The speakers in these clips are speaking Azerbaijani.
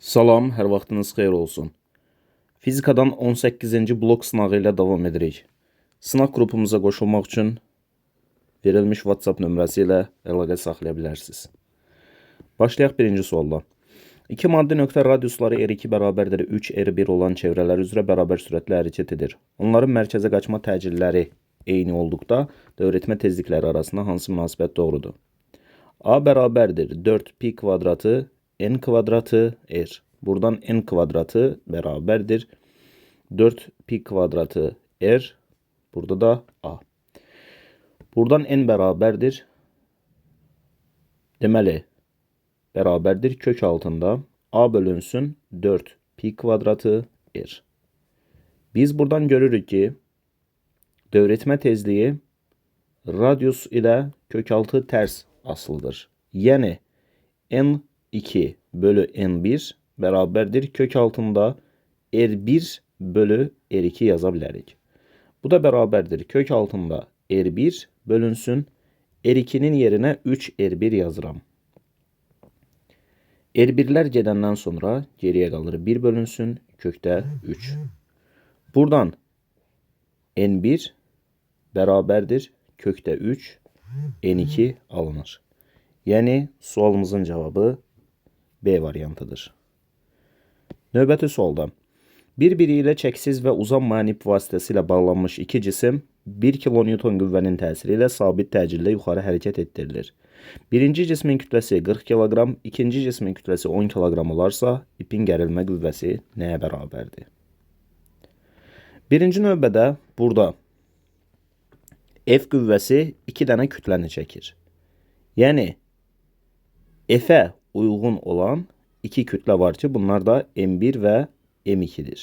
Salam, hər vaxtınız xeyir olsun. Fizikadan 18-ci blok sınağı ilə davam edirik. Sınaq qrupumuza qoşulmaq üçün verilmiş WhatsApp nömrəsi ilə əlaqə saxlaya bilərsiniz. Başlayaq birinci sualla. 2 maddi nöqtə radiusları R2 bərabərdir 3 R1 olan çevrələr üzrə bərabər sürətlə hərəkət edir. Onların mərkəzə qaçma təcilləri eyni olduqda dövrətmə tezlikləri arasında hansı münasibət doğrudur? A bərabərdir 4 pi kvadratı n kvadratı r. Buradan n kvadratı bərabərdir 4 pi kvadratı r. Burada da a. Buradan n bərabərdir. Deməli, bərabərdir kök altında a bölünsün 4 pi kvadratı r. Biz buradan görürük ki, dövrətmə tezliyi radius ilə kök altı tərs asılıdır. Yəni, n2 bölü n1 bərabərdir kök altında r1 bölü r2 yaza bilərik. Bu da bərabərdir kök altında r1 bölünsün r2'nin yerinə 3 r1 yazıram. R1'lər gedəndən sonra geriyə qalır 1 bölünsün kökdə 3. Buradan n1 bərabərdir kökdə 3 n2 alınır. Yəni sualımızın cevabı B variantıdır. Növbəti sualda bir-biri ilə çəksiz və uzan manip vasitəsilə bağlanmış iki cisim 1 kN qüvvənin təsiri ilə sabit təcillə yuxarı hərəkət etdirilir. Birinci cismin kütləsi 40 kg, ikinci cismin kütləsi 10 kg olarsa, ipin gərilmə qüvvəsi nəyə bərabərdir? Birinci növbədə burada F qüvvəsi 2 dənə kütləni çəkir. Yəni, F'ə uyğun olan iki kütlə var ki, bunlar da M1 və M2'dir.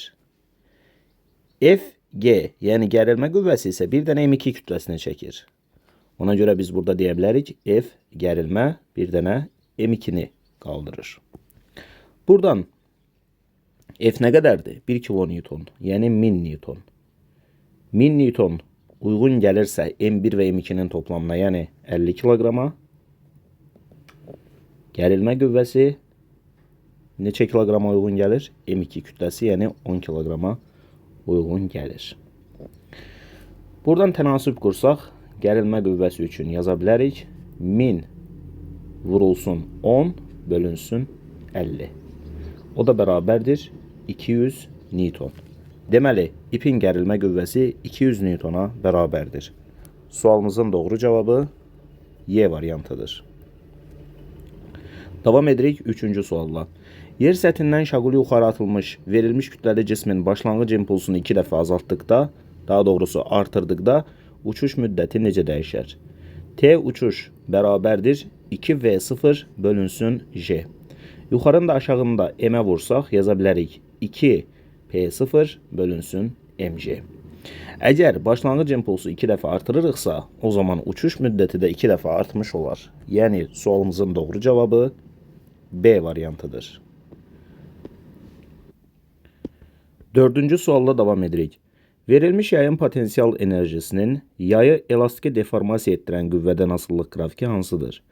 Fg, yəni gərilmə qüvvəsi isə bir dənə M2 kütləsini çəkir. Ona görə biz burada deyə bilərik, F gərilmə bir dənə M2'ni qaldırır. Buradan F nə qədərdir? 1 kN, yəni 1000 Newton. 1000 Newton uyğun gəlirsə M1 və M2'nin toplamına, yəni 50 kiloqrama, gərilmə qüvvəsi neçə kiloqrama uyğun gəlir? M2 kütləsi, yəni 10 kiloqrama uyğun gəlir. Buradan tənasüb qursaq, gərilmə qüvvəsi üçün yaza bilərik. 1000 vurulsun 10 bölünsün 50. O da bərabərdir 200 Newton. Deməli, ipin gərilmə qüvvəsi 200 Newtona bərabərdir. Sualımızın doğru cevabı Y variantıdır. Davam edirik 3-cü sualla. Yer səthindən şaquli yuxarı atılmış verilmiş kütləli cismin başlanğıc impulsunu 2 dəfə azaltdıqda, daha doğrusu artırdıqda uçuş müddəti necə dəyişər? T uçuş bərabərdir 2V0 bölünsün J. Yuxarında aşağında M-ə vursaq yaza bilərik 2P0 bölünsün MJ. Əgər başlanğıc impulsu 2 dəfə artırırıqsa, o zaman uçuş müddəti də 2 dəfə artmış olar. Yəni sualımızın doğru cevabı B variantıdır. 4-cü sualla davam edirik. Verilmiş yayın potensial enerjisinin yayı elastiki deformasiya etdirən qüvvədən asılılıq qrafiki hansıdır?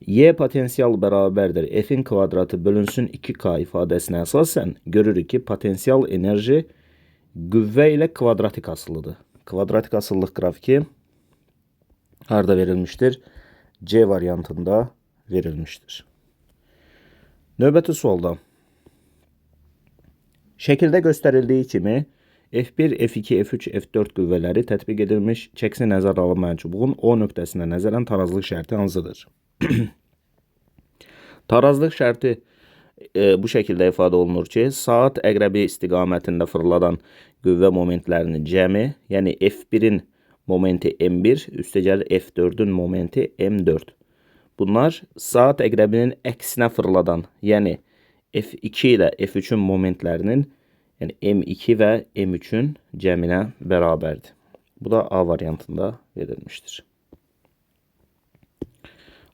Y potensial bərabərdir F'in kvadratı bölünsün 2K ifadəsinə əsasən görürük ki, potensial enerji qüvvə ilə kvadratik asılıdır. Kvadratik asıllıq qrafiki harda verilmişdir? C variantında verilmiştir. Növbəti sualda şəkildə göstərildiyi kimi F1, F2, F3, F4 qüvvələri tətbiq edilmiş çəksi nəzərə alınmayan çubuğun O nöqtəsinə nəzərən tarazlıq şərti hansıdır? Tarazlıq şərti bu şəkildə ifadə olunur ki, saat əqrəbi istiqamətində fırladan qüvvə momentlərinin cəmi, yəni F1'in momenti M1, üstə gəlir F4'ün momenti M4. Bunlar saat əqrəbinin əksinə fırladan, yəni F2 ilə F3'ün momentlərinin, yəni M2 və M3'ün cəminə bərabərdir. Bu da A variantında verilmişdir.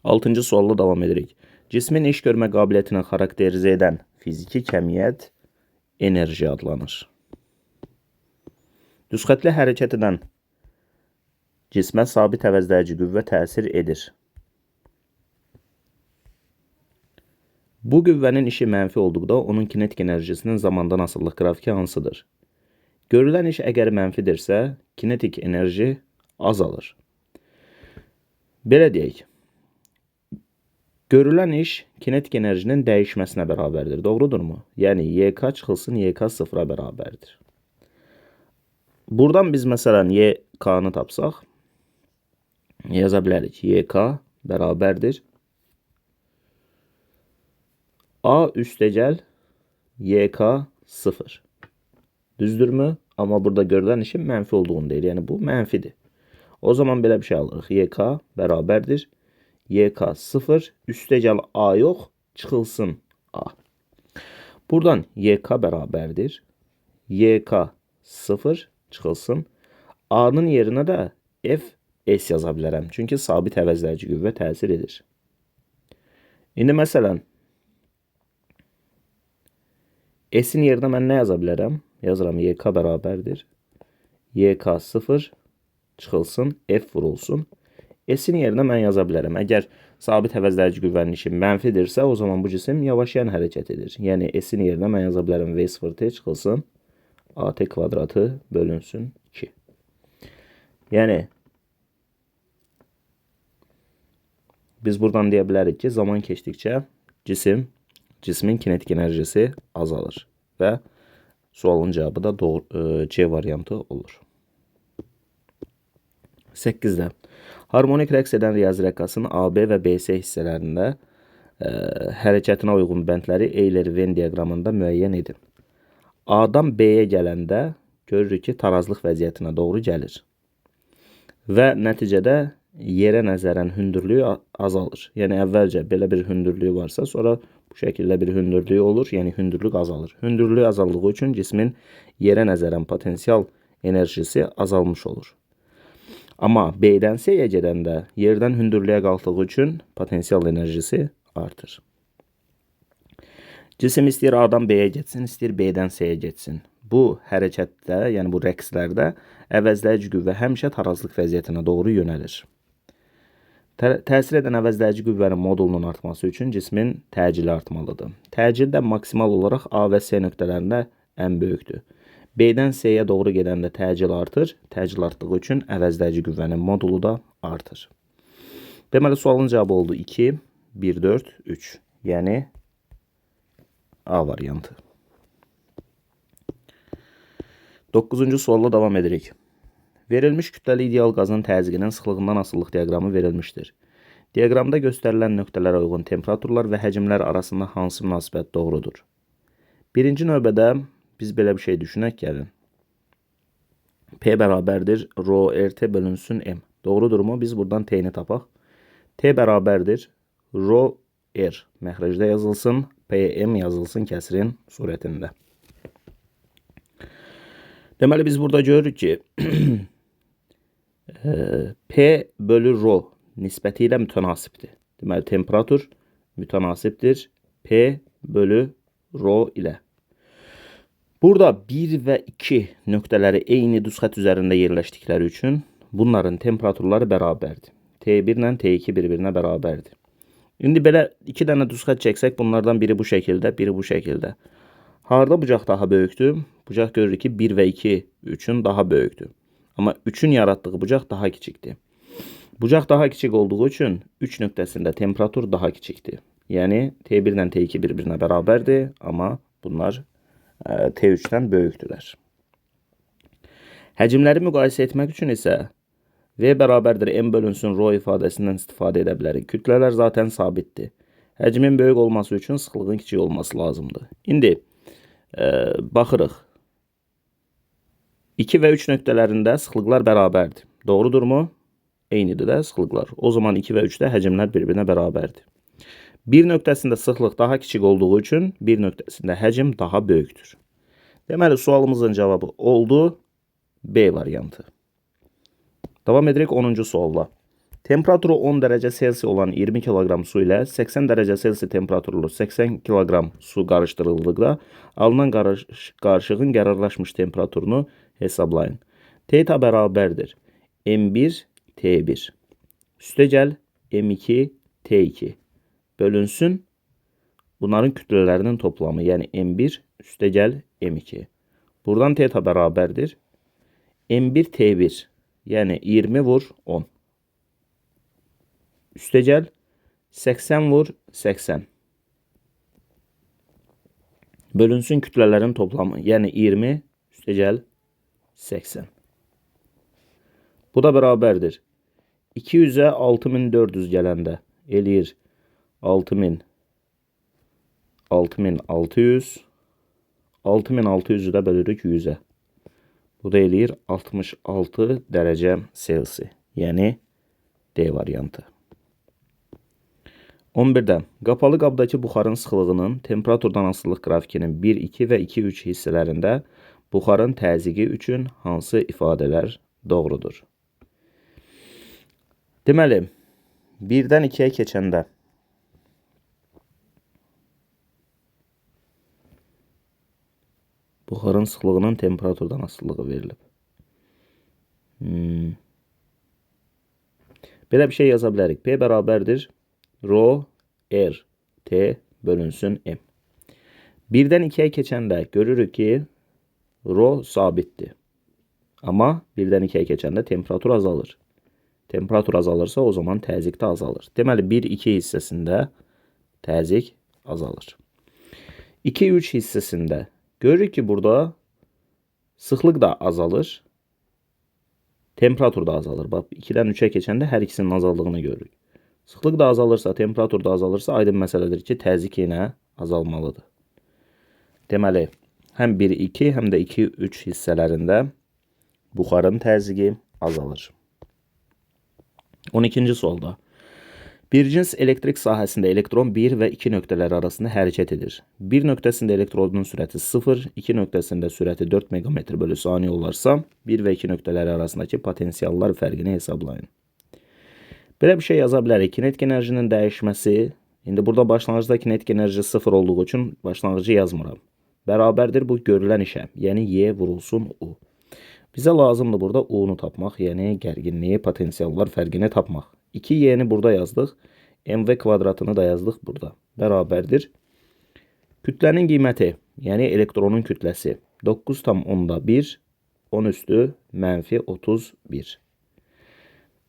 6-cı sualla davam edirik. Cismin iş görmə qabiliyyətini xarakterizə edən fiziki kəmiyyət enerji adlanır. Düzxətli hərəkət edən cismə sabit əvəzləyici qüvvə təsir edir. Bu qüvvənin işi mənfi olduqda onun kinetik enerjisinin zamandan asıllıq qrafiki hansıdır? Görülən iş əgər mənfidirsə, kinetik enerji azalır. Belə deyək. Görülən iş kinetik enerjinin dəyişməsinə bərabərdir. Doğrudurmu? Yəni YK çıxılsın YK sıfıra bərabərdir. Buradan biz məsələn YK-nı tapsaq, yaza bilərik. YK bərabərdir A üstəgəl YK 0. Düzdürmü? Amma burada görülən işin mənfi olduğunu deyir. Yəni bu mənfidir. O zaman belə bir şey alırıq. YK bərabərdir YK 0 üstəgəl A yox, çıxılsın A. Buradan YK bərabərdir YK 0 çıxılsın. A-nın yerinə də F S yaza bilərəm. Çünki sabit əvəzləyici qüvvə təsir edir. İndi məsələn, S-in yerinə mən nə yaza bilərəm? Yazıram YK bərabərdir YK 0 çıxılsın F vurulsun. S-in yerinə mən yaza bilərəm. Əgər sabit əvəzləyici qüvvənin işi mənfidirsə, o zaman bu cisim yavaşayan hərəkət edir. Yəni S-in yerinə mən yaza bilərəm V0T çıxılsın AT kvadratı bölünsün 2. Yəni biz buradan deyə bilərik ki, zaman keçdikcə cismin kinetik enerjisi azalır və sualın cevabı da C variantı olur. 8-də harmonik rəqs edən riyazi rəqqasın AB və BC hissələrində hərəkətinə uyğun bəndləri Euler-Venn diaqramında müəyyən edin. A-dan B-yə gələndə görürük ki, tarazlıq vəziyyətinə doğru gəlir və nəticədə yerə nəzərən hündürlüyü azalır. Yəni əvvəlcə belə bir hündürlüyü varsa, sonra bu şəkildə bir hündürlüyü olur, yəni hündürlük azalır. Hündürlük azaldığı üçün cismin yerə nəzərən potensial enerjisi azalmış olur. Amma B-dən C-yə gedəndə yerdən hündürlüyə qalxdığı üçün potensial enerjisi artır. Cisim istəyir A-dan B-yə getsin, istəyir B-dən C-yə getsin. Bu hərəkətdə, yəni bu rəqslərdə əvəzləyici qüvvə həmişə tarazlıq vəziyyətinə doğru yönəlir. Təsir edən əvəzləyici qüvvənin modulunun artması üçün cismin təcili artmalıdır. Təcil də maksimal olaraq A və C nöqtələrində ən böyükdür. B-dən C-yə doğru gedəndə təcil artır. Təcil artdığı üçün əvəzləyici qüvvənin modulu da artır. Deməli, sualın cavabı oldu 2, 1, 4, 3. Yəni A variantı. 9-cu sualla davam edirik. Verilmiş kütləli ideal qazın təzyiqinin sıxlığından asıllıq diaqramı verilmişdir. Diaqramda göstərilən nöqtələrə uyğun temperaturlar və həcmlər arasında hansı münasibət doğrudur? Birinci növbədə biz belə bir şey düşünək gəlin. P bərabərdir rho RT bölünsün M. Doğrudurmu? Biz buradan T-ni tapaq. T bərabərdir rho R. Məxrəcdə yazılsın, PM yazılsın kəsirin surətində. Deməli, biz burada görürük ki, P bölü rho nisbəti ilə mütənasibdir. Deməli, temperatur mütənasibdir P bölü rho ilə. Burada 1 və 2 nöqtələri eyni düz xətt üzərində yerləşdikləri üçün bunların temperaturları bərabərdir. T1 ilə T2 bir-birinə bərabərdir. İndi belə 2 dənə düz xətt çəksək, bunlardan biri bu şəkildə, biri bu şəkildə. Harda bucaq daha böyükdür? Bucaq görürük ki, 1 və 2 üçün daha böyükdür. Amma 3-ün yaratdığı bucaq daha kiçikdir. Bucaq daha kiçik olduğu üçün 3 nöqtəsində temperatur daha kiçikdir. Yəni T1 ilə T2 bir-birinə bərabərdir, amma bunlar T3-dən böyükdürlər. Həcmləri müqayisə etmək üçün isə V bərabərdir M bölünsün rho ifadəsindən istifadə edə bilərik. Kütlələr zaten sabitdir. Həcmin böyük olması üçün sıxlığın kiçik olması lazımdır. İndi baxırıq. 2 və 3 nöqtələrində sıxlıqlar bərabərdir. Doğrudurmu? Eynidir də sıxlıqlar. O zaman 2 və 3-də həcmlər bir-birinə bərabərdir. Bir nöqtəsində sıxlıq daha kiçik olduğu üçün bir nöqtəsində həcm daha böyükdür. Deməli, sualımızın cavabı oldu B variantı. Davam edirik 10-cu sualla. Temperaturu 10 dərəcə Celsius olan 20 kiloqram su ilə 80 dərəcə Celsius temperaturlu 80 kiloqram su qarışdırıldıqda alınan qarışığın qərarlaşmış temperaturunu hesablayın. Teta bərabərdir M1 T1 üstəgəl M2 T2 bölünsün bunların kütlələrinin toplamı, yəni M1 üstəgəl M2. Buradan teta bərabərdir. M1 T1, yəni 20 vur 10. Üstəgəl 80 vur 80. Bölünsün kütlələrin toplamı, yəni 20 üstəgəl 80. Bu da bərabərdir. 200'ə 6400 gələndə eləyir 6000, 6600, 6600'ü də bölürük 100'ə. Bu da eləyir 66 dərəcə Selsi, yəni D variantı. 11'də qapalı qabdakı buxarın sıxlığının temperaturdan asılılıq qrafikinin 1, 2 və 2, 3 hissələrində buxarın təzyiqi üçün hansı ifadələr doğrudur? Deməli, 1-dən 2-yə keçəndə buxarın sıxlığının temperaturdan asılılığı verilib. Belə bir şey yaza bilərik. P bərabərdir Rho R T bölünsün M. 1-dən 2-yə keçəndə görürük ki, Rho sabitdir. Amma 1-dən 2-yə keçəndə temperatur azalır. Temperatur azalırsa o zaman təzyiq də azalır. Deməli 1-2 hissəsində təzyiq azalır. 2-3 hissəsində görürük ki, burada sıxlıq da azalır. Temperatur da azalır. Bax 2-dən 3-ə keçəndə hər ikisinin azaldığını görürük. Sıxlıq da azalırsa, temperatur da azalırsa aydın məsələdir ki, təzyiq yenə azalmalıdır. Deməli, həm 1-2, həm də 2-3 hissələrində buxarın təzyiqi azalır. 12-ci sualda. Bir cins elektrik sahəsində elektron 1 və 2 nöqtələri arasında hərəkət edir. Bir nöqtəsində elektronun sürəti 0, 2 nöqtəsində sürəti 4 meqametr/saniyə olarsa, 1 və 2 nöqtələri arasındakı potensiallar fərqini hesablayın. Belə bir şey yaza bilərik. Kinetik enerjinin dəyişməsi, indi burada başlanğıcda kinetik enerji 0 olduğu üçün başlanğıcı yazmıram. Bərabərdir bu görülən işə, yəni Y vurulsun U. Bizə lazımdır burada U-nu tapmaq, yəni gərginliyi, potensiallar fərqini tapmaq. 2Y-ni burada yazdıq, MV kvadratını da yazdıq burada. Bərabərdir. Kütlənin qiyməti, yəni elektronun kütləsi 9,1, 10 üstü -31.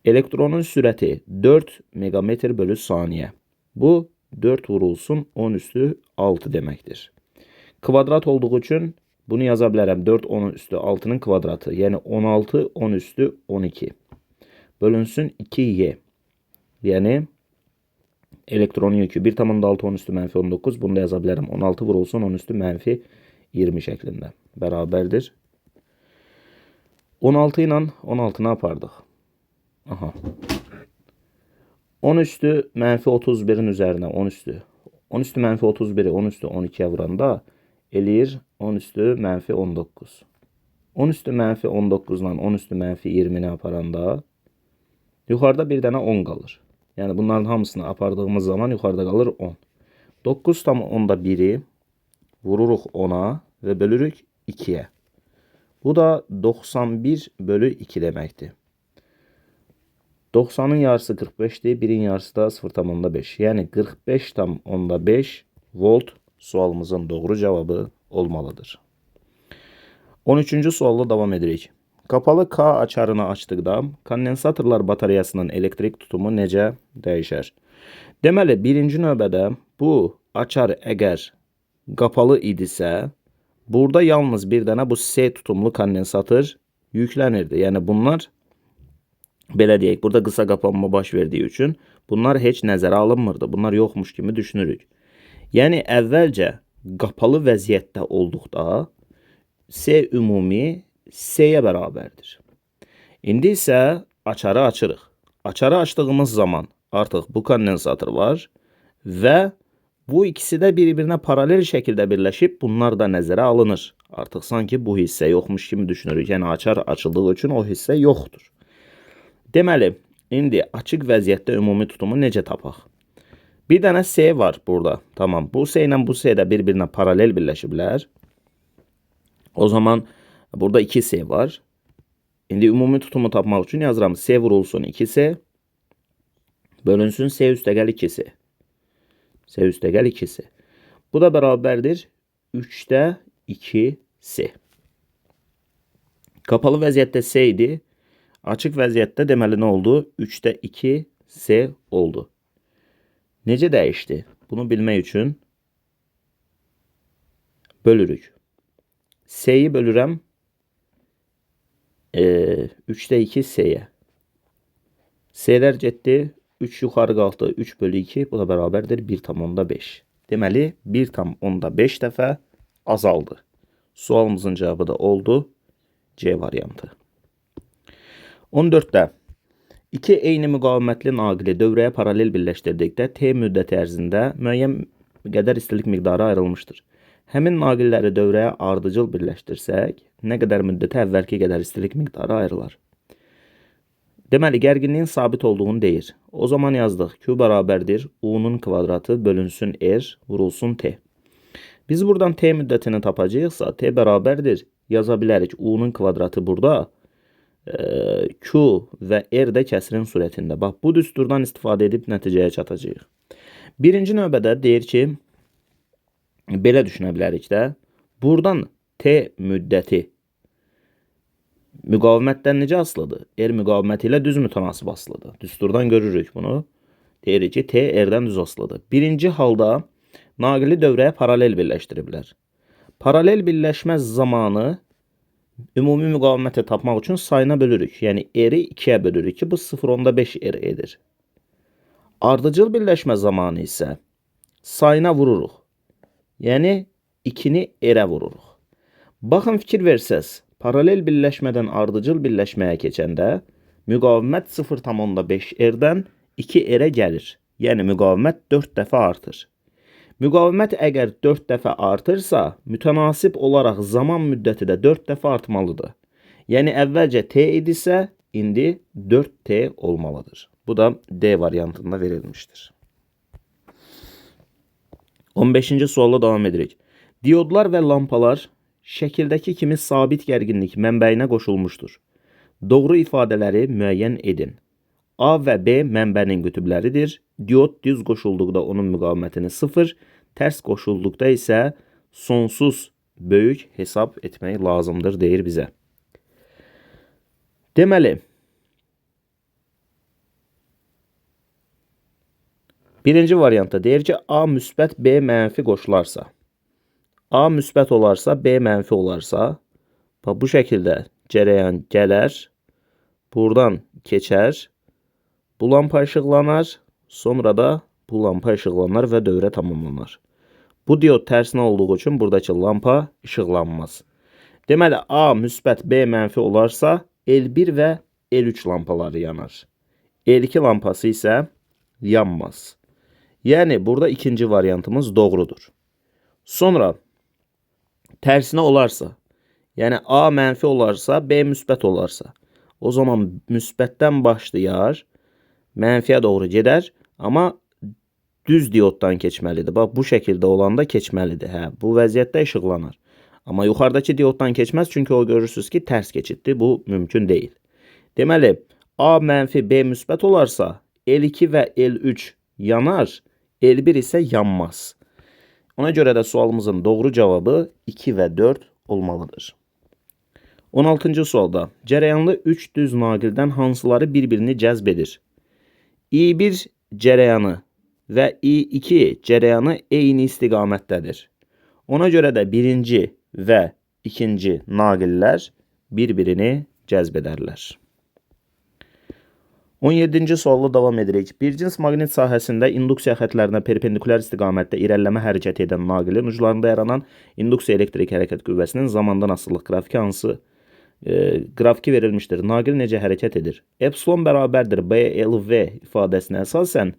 Elektronun sürəti 4 megametr/saniyə. Bu 4 vurulsun 10 üstü 6 deməkdir. Kvadrat olduğu üçün bunu yaza bilərəm. 4 10 üstü 6'nın kvadratı, yəni 16 10 üstü 12. Bölünsün 2Y. Yəni elektronun yükü 1,6 10 üstü -19. Bunu da yaza bilərəm. 16 vurulsun 10 üstü -20 şəklində. Bərabərdir. 16 ilə 16'nı apardıq. Aha. 10 üstü -31'in üzərinə 10 üstü. 10 üstü -31'i 10 üstü 12'ye vuranda eləyir 10 üstü -19. 10 üstü -19 ilə 10 üstü -20'ni aparanda yuxarıda bir dənə 10 qalır. Yəni bunların hamısını apardığımız zaman yuxarıda qalır 10. 9,1'i vururuq 10'a və bölürük 2'ye. Bu da 91/2 deməkdir. 90'ın yarısı 45'dir, 1'in yarısı da 0,5. Yəni 45,5 volt sualımızın doğru cevabı olmalıdır. 13-cü sualla davam edirik. Kapalı K açarını açdıqda kondensatorlar batareyasının elektrik tutumu necə dəyişər? Deməli, birinci növbədə bu açar əgər qapalı idisə, burada yalnız bir dənə bu S tutumlu kondensator yüklənirdi. Yəni bunlar, belə deyək, burada qısa qapanma baş verdiyi üçün bunlar heç nəzərə alınmırdı. Bunlar yoxmuş kimi düşünürük. Yəni əvvəlcə qapalı vəziyyətdə olduqda S ümumi S-yə bərabərdir. İndi isə açarı açırıq. Açarı açdığımız zaman artıq bu kondensator var və bu ikisi də bir-birinə paralel şəkildə birləşib bunlar da nəzərə alınır. Artıq sanki bu hissə yoxmuş kimi düşünürük. Yəni açar açıldığı üçün o hissə yoxdur. Deməli, indi açıq vəziyyətdə ümumi tutumu necə tapaq? Bir dənə S var burada. Tamam. Bu S ilə bu S də bir-birinə paralel birləşiblər. O zaman burada 2 S var. İndi ümumi tutumu tapmaq üçün yazıram. S vurulsun 2S bölünsün S üstəgəl 2S. S üstəgəl 2S. Bu da bərabərdir 3'də 2S. Kapalı vəziyyətdə S idi. Açıq vəziyyətdə deməli nə oldu? 3'də 2S oldu. Necə dəyişdi? Bunu bilmək üçün bölürük. S'yi bölürəm 3'də 2S'yə. S'lər getdi. 3 yuxarı qalxdı. 3 bölü 2. Bu da bərabərdir 1,5. Deməli 1,5 dəfə azaldı. Sualımızın cavabı da oldu C variantı. 14'də 2 eyni müqavimətli naqili dövrəyə paralel birləşdirdikdə T müddəti ərzində müəyyən qədər istilik miqdarı ayrılmışdır. Həmin naqilləri dövrəyə ardıcıl birləşdirsək, nə qədər müddətə əvvəlki qədər istilik miqdarı ayrılar. Deməli, gərginliyin sabit olduğunu deyir. O zaman yazdıq. Q bərabərdir U'nun kvadratı bölünsün R vurulsun T. Biz buradan T müddətini tapacağıqsa, T bərabərdir yaza bilərik. U'nun kvadratı burada Q və R də kəsirin surətində. Bax, bu düsturdan istifadə edib nəticəyə çatacağıq. Birinci növbədə deyir ki, belə düşünə bilərik də, buradan T müddəti müqavimətdən necə asılıdır? R müqaviməti ilə düz mütənasib asılıdır. Düsturdan görürük bunu. Deyirik ki, T R'dən düz asılıdır. Birinci halda naqili dövrəyə paralel birləşdiriblər. Paralel birləşmə zamanı ümumi müqaviməti tapmaq üçün sayına bölürük. Yəni R'i 2'yə bölürük ki, bu 0,5 R edir. Ardıcıl birləşmə zamanı isə sayına vururuq. Yəni 2'ni R'ə vururuq. Baxın, fikir versəz, paralel birləşmədən ardıcıl birləşməyə keçəndə müqavimət 0,5 R'dən 2 R'ə gəlir. Yəni müqavimət 4 dəfə artır. Müqavimət əgər 4 dəfə artırsa, mütənasib olaraq zaman müddəti də 4 dəfə artmalıdır. Yəni əvvəlcə T idisə, indi 4T olmalıdır. Bu da D variantında verilmişdir. 15-ci sualla davam edirik. Diodlar və lampalar şəkildəki kimi sabit gərginlik mənbəyinə qoşulmuşdur. Doğru ifadələri müəyyən edin. A və B mənbənin qütübləridir. Diod düz qoşulduqda onun müqavimətini 0, tərs qoşulduqda isə sonsuz böyük hesab etmək lazımdır deyir bizə. Deməli, birinci variantda deyir ki, A müsbət B mənfi qoşularsa, A müsbət olarsa, B mənfi olarsa, bu şəkildə cərəyan gələr, buradan keçər, bu lampa işıqlanar, sonra da bu lampa işıqlanar və dövrə tamamlanar. Bu diod tərsinə olduğu üçün buradakı lampa işıqlanmaz. Deməli, A müsbət B mənfi olarsa, L1 və L3 lampaları yanar. L2 lampası isə yanmaz. Yəni, burada ikinci variantımız doğrudur. Sonra, tərsinə olarsa, yəni A mənfi olarsa, B müsbət olarsa, o zaman müsbətdən başlayar, mənfiyə doğru gedər, amma düz dioddan keçməlidir. Bax, bu şəkildə olanda keçməlidir. Bu vəziyyətdə işıqlanar. Amma yuxarıdakı dioddan keçməz, çünki o görürsünüz ki, tərs keçiddir. Bu mümkün deyil. Deməli, A mənfi B müsbət olarsa, L2 və L3 yanar, L1 isə yanmaz. Ona görə də sualımızın doğru cavabı 2 və 4 olmalıdır. 16-cı sualda cərəyanlı 3 düz naqildən hansıları bir-birini cəzb edir? I1 cərəyanı və I2 cərəyanı eyni istiqamətdədir. Ona görə də birinci və ikinci naqillər bir-birini cəzb edərlər. 17-ci sualla davam edirik. Bir cins maqnit sahəsində induksiya xətlərinə perpendikulyar istiqamətdə irəliləmə hərəkət edən naqilin uclarında yaranan induksiya elektrik hərəkət qüvvəsinin zamandan asılılıq qrafiki hansı qrafiki verilmişdir? Naqil necə hərəkət edir? Epsilon bərabərdir BLV ifadəsinə əsasən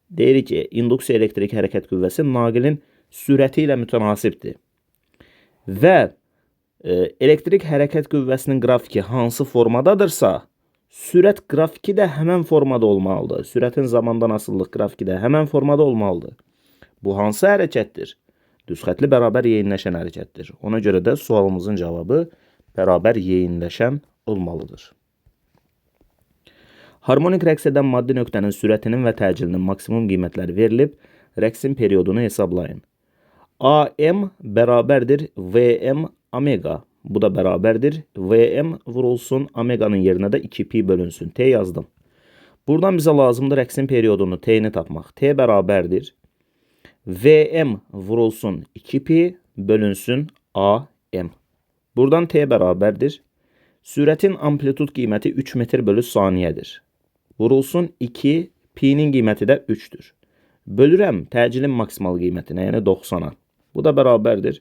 deyirik ki, induksiya elektrik hərəkət qüvvəsi naqilin sürəti ilə mütənasibdir. Və elektrik hərəkət qüvvəsinin qrafiki hansı formadadırsa, sürət qrafiki də həmən formada olmalıdır. Sürətin zamandan asıllıq qrafiki də həmən formada olmalıdır. Bu hansı hərəkətdir? Düzxətli bərabər yeyinləşən hərəkətdir. Ona görə də sualımızın cavabı bərabər yeyinləşən olmalıdır. Harmonik rəqs edən maddi nöqtənin sürətinin və təcilinin maksimum qiymətləri verilib, rəqsin periodunu hesablayın. AM beraberdir VM omega. Bu da beraberdir. VM vurulsun, omega'nın yerine de 2pi bölünsün. T yazdım. Buradan bize lazımdır eksin periyodunu, T'ni tapmaq. T beraberdir. VM vurulsun 2pi bölünsün AM. Buradan T beraberdir. Sürətin amplitud qiyməti 3 metr bölü saniyədir. Vurulsun 2, pi'nin qiyməti də 3'dür. Bölürəm təcilin maksimal qiymətinə, yəni 90'a. Bu da bərabərdir.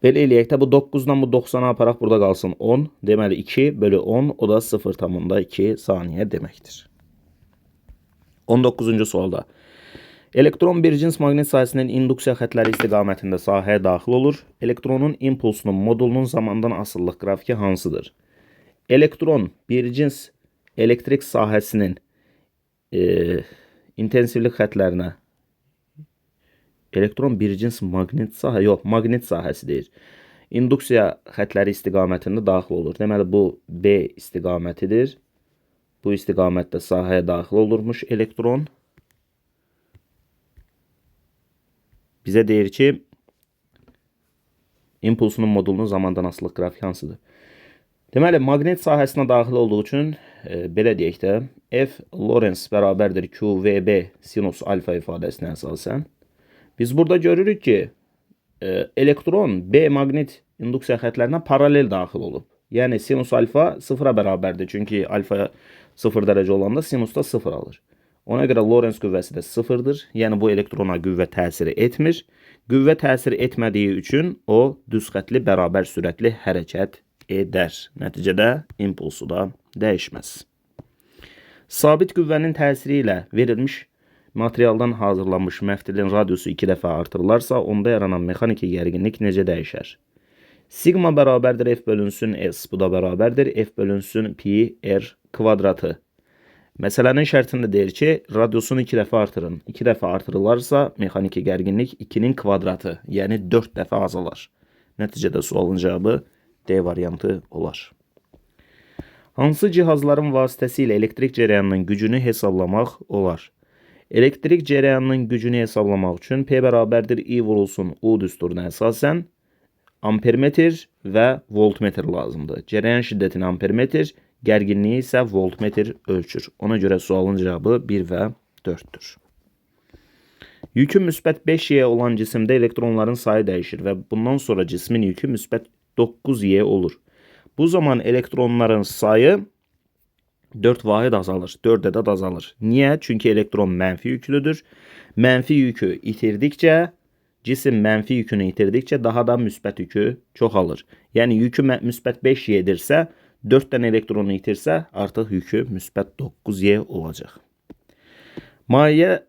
Belə eləyək də bu 9'dan bu 90'a aparaq burada qalsın 10. Deməli 2 bölü 10 o da 0,2 saniyə deməkdir. 19-cu sualda. Elektron bir cins maqnit sahəsinin induksiya xətləri istiqamətində sahəyə daxil olur. Elektronun impulsunun modulunun zamandan asıllıq qrafiki hansıdır? Elektron bir cins elektrik sahəsinin intensivlik xətlərinə elektron bir cins maqnit sahəsi deyir. İnduksiya xətləri istiqamətində daxil olur. Deməli bu B istiqamətidir. Bu istiqamətdə sahəyə daxil olurmuş elektron. Bizə deyir ki, impulsunun modulunun zamandan asıllıq qrafiki hansıdır? Deməli, maqnit sahəsinə daxil olduğu üçün belə deyək də, F Lorentz bərabərdir QVB sinus alfa ifadəsinə əsasən. Biz burada görürük ki, elektron B maqnit induksiya xətlərinə paralel daxil olub. Yəni sinus alfa 0'a bərabərdir. Çünki alfa 0 dərəcə olanda sinus da 0 alır. Ona görə Lorentz qüvvəsi də 0'dır. Yəni bu elektrona qüvvə təsir etmir. Qüvvə təsir etmədiyi üçün o düz xətli bərabər sürətli hərəkət edər. Nəticədə impulsu da dəyişməz. Sabit qüvvənin təsiri ilə verilmiş materialdan hazırlanmış məftilin radiusu 2 dəfə artırılarsa, onda yaranan mexaniki gərginlik necə dəyişər? Sigma bərabərdir F bölünsün S. Bu da bərabərdir F bölünsün pi R kvadratı. Məsələnin şərtində deyir ki, radiusunu 2 dəfə artırın. 2 dəfə artırılarsa, mexaniki gərginlik 2'nin kvadratı, yəni 4 dəfə azalar. Nəticədə sualın cavabı D variantı olar. Hansı cihazların vasitəsilə elektrik cərəyanının gücünü hesablamaq olar? Elektrik cərəyanının gücünü hesablamaq üçün P bərabərdir I vurulsun U düsturuna əsasən ampermetr və voltmetr lazımdır. Cərəyan şiddətini ampermetr, gərginliyi isə voltmetr ölçür. Ona görə sualın cavabı 1 və 4'dür. Yükü müsbət 5Y olan cisimdə elektronların sayı dəyişir və bundan sonra cismin yükü müsbət 9Y olur. Bu zaman elektronların sayı 4 vahid azalır, 4 ədəd azalır. Niyə? Çünki elektron mənfi yüklüdür. Mənfi yükü itirdikcə, cisim mənfi yükünü itirdikcə daha da müsbət yükü çoxalır. Yəni yükü müsbət 5Y'dirsə, 4 dənə elektronu itirsə, artıq yükü müsbət 9Y olacaq. Mayeyə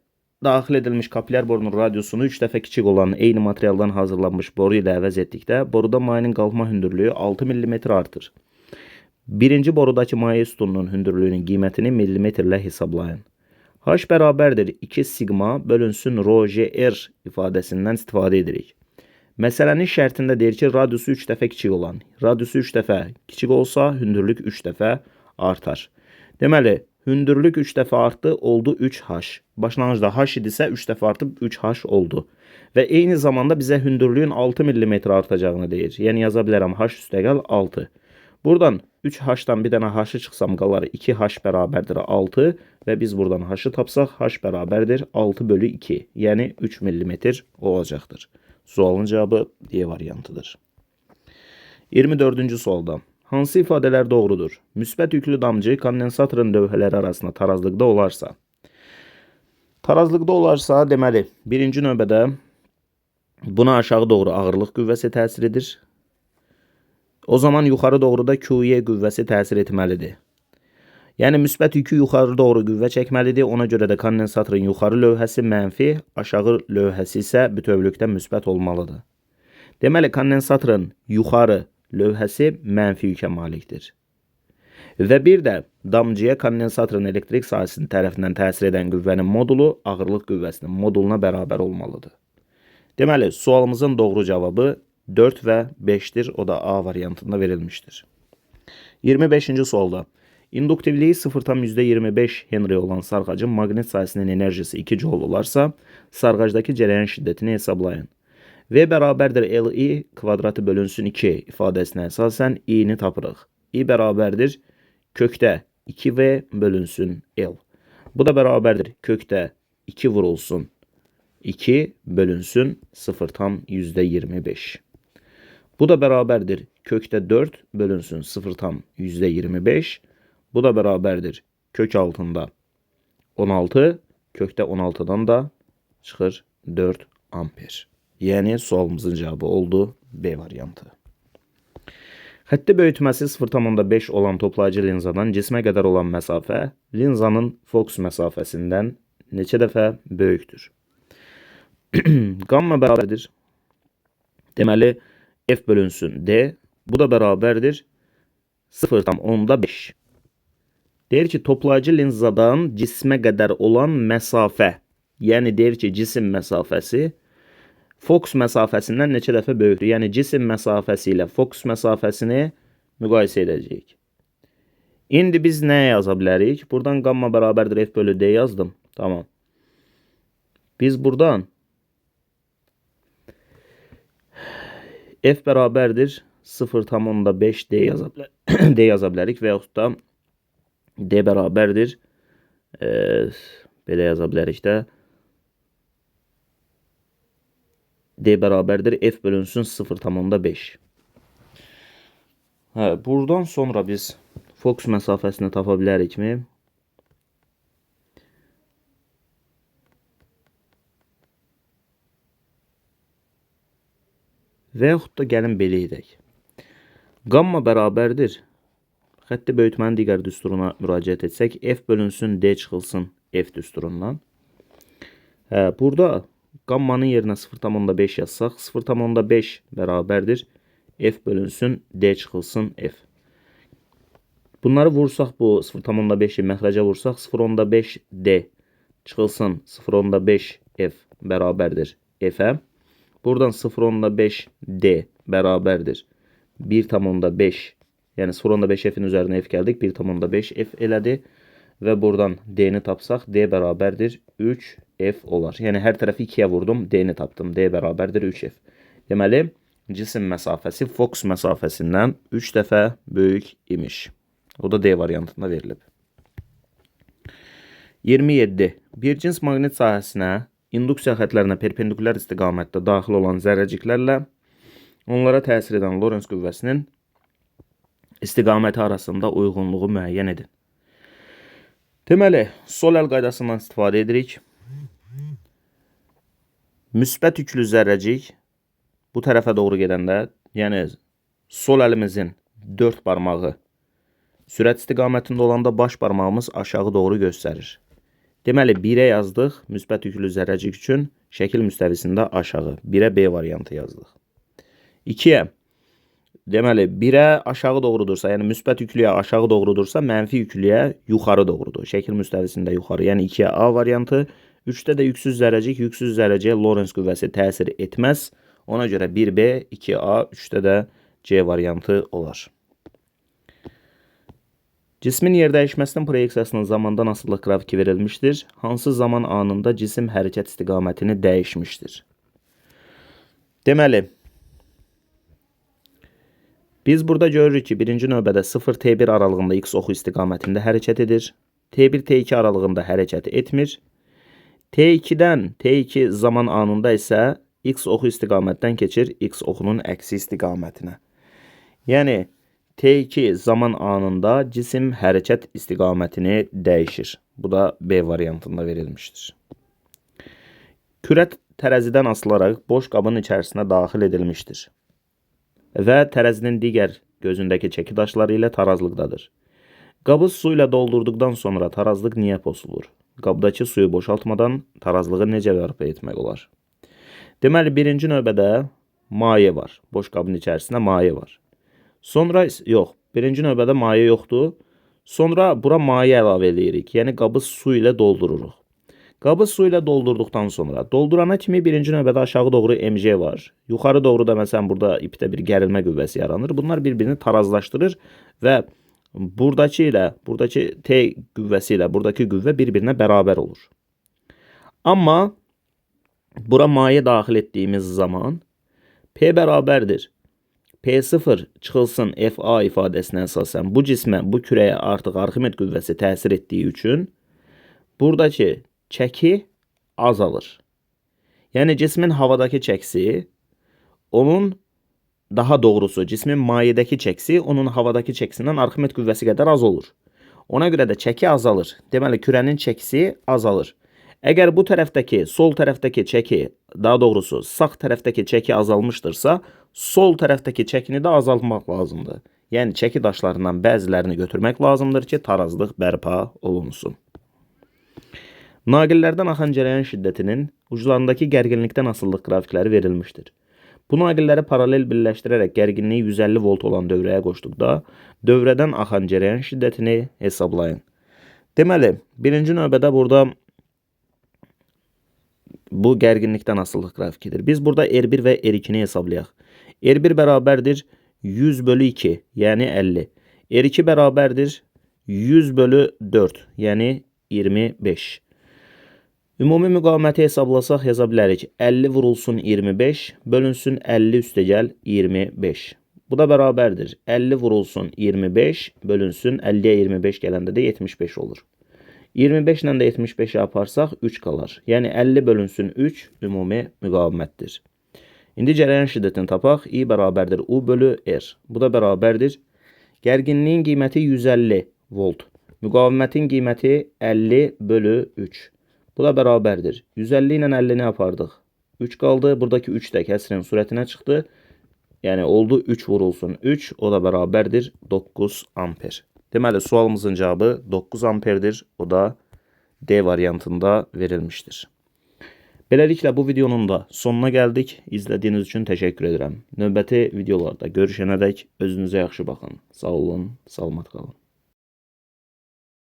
daxil edilmiş kapiller borunun radiusunu 3 dəfə kiçik olan eyni materialdan hazırlanmış boru ilə əvəz etdikdə, boruda mayenin qalxma hündürlüyü 6 mm artır. Birinci borudakı maye sütununun hündürlüyünün qiymətini millimetrlə hesablayın. H bərabərdir 2 sigma bölünsün rho r ifadəsindən istifadə edirik. Məsələnin şərtində deyir ki, radiusu 3 dəfə kiçik olan. Radiusu 3 dəfə kiçik olsa, hündürlük 3 dəfə artar. Deməli, hündürlük 3 dəfə artdı, oldu 3H. Başlanğıcda H idisə 3 dəfə artıb 3H oldu. Və eyni zamanda bizə hündürlüyün 6 mm artacağını deyir. Yəni yaza bilərəm H üstəgəl 6. Buradan 3H-dan bir dənə H-ı çıxsam qalar 2H bərabərdir 6 və biz buradan H-ı tapsaq H bərabərdir 6 bölü 2. Yəni 3 mm olacaqdır. Sualın cavabı D variantıdır. 24-cü sualda. Hansı ifadələr doğrudur? Müsbət yüklü damcı kondensatorun lövhələri arasında tarazlıqda olarsa. Tarazlıqda olarsa, deməli, birinci növbədə buna aşağı doğru ağırlıq qüvvəsi təsir edir. O zaman yuxarı doğru da QY qüvvəsi təsir etməlidir. Yəni müsbət yükü yuxarı doğru qüvvə çəkməlidir. Ona görə də kondensatorun yuxarı lövhəsi mənfi, aşağı lövhəsi isə bütövlükdə müsbət olmalıdır. Deməli, kondensatorun yuxarı lövhəsi mənfi yükə malikdir. Və bir də damcıya kondensatorun elektrik sahəsinin tərəfindən təsir edən qüvvənin modulu ağırlıq qüvvəsinin moduluna bərabər olmalıdır. Deməli, sualımızın doğru cavabı 4 və 5'dir. O da A variantında verilmişdir. 25-ci sualda. induktivliyi 0,25 Henry olan sarğacın maqnit sahəsinin enerjisi 2 joule olarsa, sarğacdakı cərəyan şiddətini hesablayın. V bərabərdir Li kvadratı bölünsün 2 ifadəsinə əsasən i-ni tapırıq. I bərabərdir kökdə 2V bölünsün L. Bu da bərabərdir kökdə 2 vurulsun 2 bölünsün 0,25. Bu da bərabərdir kökdə 4 bölünsün 0,25. Bu da bərabərdir kök altında 16, kökdə 16'dan da çıxır 4 amper. Yəni sualımızın cavabı oldu B variantı. Xətti böyütməsi 0,5 olan toplayıcı linzadan cismə qədər olan məsafə linzanın fokus məsafəsindən neçə dəfə böyükdür? Gamma bərabərdir. Deməli F bölünsün D. Bu da bərabərdir 0,5. Deyir ki, toplayıcı linzadan cismə qədər olan məsafə. Yəni deyir ki, cisim məsafəsi fokus məsafəsindən neçə dəfə böyükdür. Yəni cisim məsafəsi ilə fokus məsafəsini müqayisə edəcəyik. İndi biz nə yaza bilərik? Buradan gamma bərabərdir F bölü D yazdım. Tamam. Biz buradan F bərabərdir 0,5 D yaza bilərik və yaxud da D bərabərdir belə yaza bilərik də D bərabərdir F bölünsün 0,5. Buradan sonra biz fokus məsafəsini tapa bilərikmi? Və yaxud da gəlin belə edək. Gamma bərabərdir. Xətti böyütmənin digər düsturuna müraciət etsək, F bölünsün D çıxılsın F düsturundan. Burada gammanın yerinə 0,5 yazsaq, 0,5 bərabərdir F bölünsün D çıxılsın F. Bunları vursaq, bu 0,5'i məxrəcə vursaq, 0,5 D çıxılsın 0,5 F bərabərdir F-ə. Buradan 0,5 D bərabərdir 1,5, yəni 0,5 F'in üzərinə F gəldik, 1,5 F elədi və buradan D-ni tapsaq, D bərabərdir 3 F olar. Yəni hər tərəfi 2'yə vurdum, D-ni tapdım. D bərabərdir 3 F. Deməli, cisim məsafəsi fokus məsafəsindən 3 dəfə böyük imiş. O da D variantında verilib. 27. Bir cins maqnit sahəsinə induksiya xətlərinə perpendikulyar istiqamətdə daxil olan zərrəciklərlə onlara təsir edən Lorentz qüvvəsinin istiqaməti arasında uyğunluğu müəyyən edin. Deməli, sol əl qaydasından istifadə edirik. Müsbət yüklü zərrəcik bu tərəfə doğru gedəndə, yəni sol əlimizin 4 barmağı sürət istiqamətində olanda baş barmağımız aşağı doğru göstərir. Deməli, 1'ə yazdıq, müsbət yüklü zərrəcik üçün şəkil müstəvisində aşağı. 1'ə B variantı yazdıq. 2'ə, deməli, 1'ə aşağı doğrudursa, yəni müsbət yüklüyə aşağı doğrudursa, mənfi yüklüyə yuxarı doğrudur. Şəkil müstəvisində yuxarı, yəni 2'ə A variantı. 3'də də yüksüz zərrəciyə Lorentz qüvvəsi təsir etməz. Ona görə 1B, 2A, 3'də də C variantı olar. Cismin yer dəyişməsinin proyeksiyasının zamandan asılı qrafiki verilmişdir. Hansı zaman anında cisim hərəkət istiqamətini dəyişmişdir? Deməli, biz burada görürük ki, birinci növbədə 0-T1 aralığında X oxu istiqamətində hərəkət edir. T1-T2 aralığında hərəkət etmir. T2'dən T2 zaman anında isə X oxu istiqamətdən keçir X oxunun əksi istiqamətinə. Yəni, T2 zaman anında cisim hərəkət istiqamətini dəyişir. Bu da B variantında verilmişdir. Kürə tərəzidən asılaraq boş qabın içərisinə daxil edilmişdir və tərəzinin digər gözündəki çəki daşları ilə tarazlıqdadır. Qabı su ilə doldurduqdan sonra tarazlıq niyə pozulur? Qabdakı suyu boşaltmadan tarazlığı necə bərpa etmək olar? Deməli, birinci növbədə maye var. Boş qabın içərisində maye var. Sonra, yox, birinci növbədə maye yoxdur. Sonra bura maye əlavə edirik. Yəni, qabı su ilə doldururuq. Qabı su ilə doldurduqdan sonra, doldurana kimi birinci növbədə aşağı doğru MC var. Yuxarı doğru da məsələn burada ipdə bir gərilmə qüvvəsi yaranır. Bunlar bir-birini tarazlaşdırır və buradaki T qüvvəsi ilə buradakı qüvvə bir-birinə bərabər olur. Amma bura maye daxil etdiyimiz zaman P bərabərdir. P0 çıxılsın FA ifadəsinə əsasən bu cismə, bu kürəyə artıq Arximed qüvvəsi təsir etdiyi üçün buradakı çəki azalır. Yəni cismin havadakı çəkisi onun daha doğrusu cismin mayedəki çəkisi onun havadakı çəkisindən Arximed qüvvəsi qədər az olur. Ona görə də çəki azalır. Deməli kürənin çəkisi azalır. Əgər bu tərəfdəki, sol tərəfdəki çəki, daha doğrusu sağ tərəfdəki çəki azalmışdırsa, sol tərəfdəki çəkini də azaltmaq lazımdır. Yəni çəki daşlarından bəzilərini götürmək lazımdır ki, tarazlıq bərpa olunsun. Naqillərdən axan cərəyan şiddətinin uclarındakı gərginlikdən asıllıq qrafikləri verilmişdir. Bu naqilləri paralel birləşdirərək gərginliyi 150 volt olan dövrəyə qoşduqda, dövrədən axan cərəyan şiddətini hesablayın. Deməli, birinci növbədə burada bu gərginlikdən asıllıq qrafikidir. Biz burada R1 və R2-ni hesablayaq. R1 bərabərdir 100 bölü 2, yəni 50. R2 bərabərdir 100 bölü 4, yəni 25. Ümumi müqaviməti hesablasaq yaza bilərik. 50 vurulsun 25, bölünsün 50 üstəgəl 25. Bu da bərabərdir. 50 vurulsun 25, bölünsün 50-yə 25 gələndə də 75 olur. 25 ilə də 75-i aparsaq 3 qalar. Yəni 50 bölünsün 3 ümumi müqavimətdir. İndi cərəyan şiddətini tapaq. I bərabərdir U bölü R. Bu da bərabərdir. Gərginliyin qiyməti 150 volt. Müqavimətin qiyməti 50 bölü 3. Bu da bərabərdir. 150 ilə 50-ni apardıq. 3 qaldı. Buradakı 3 də kəsrin surətinə çıxdı. Yəni oldu 3 vurulsun 3. O da bərabərdir 9 amper. Deməli, sualımızın cavabı 9 amperdir. O da D variantında verilmiştir. Beləliklə, bu videonun da sonuna gəldik. İzlədiyiniz üçün təşəkkür edirəm. Növbəti videolarda görüşənədək özünüzə yaxşı baxın. Sağ olun, salamat qalın.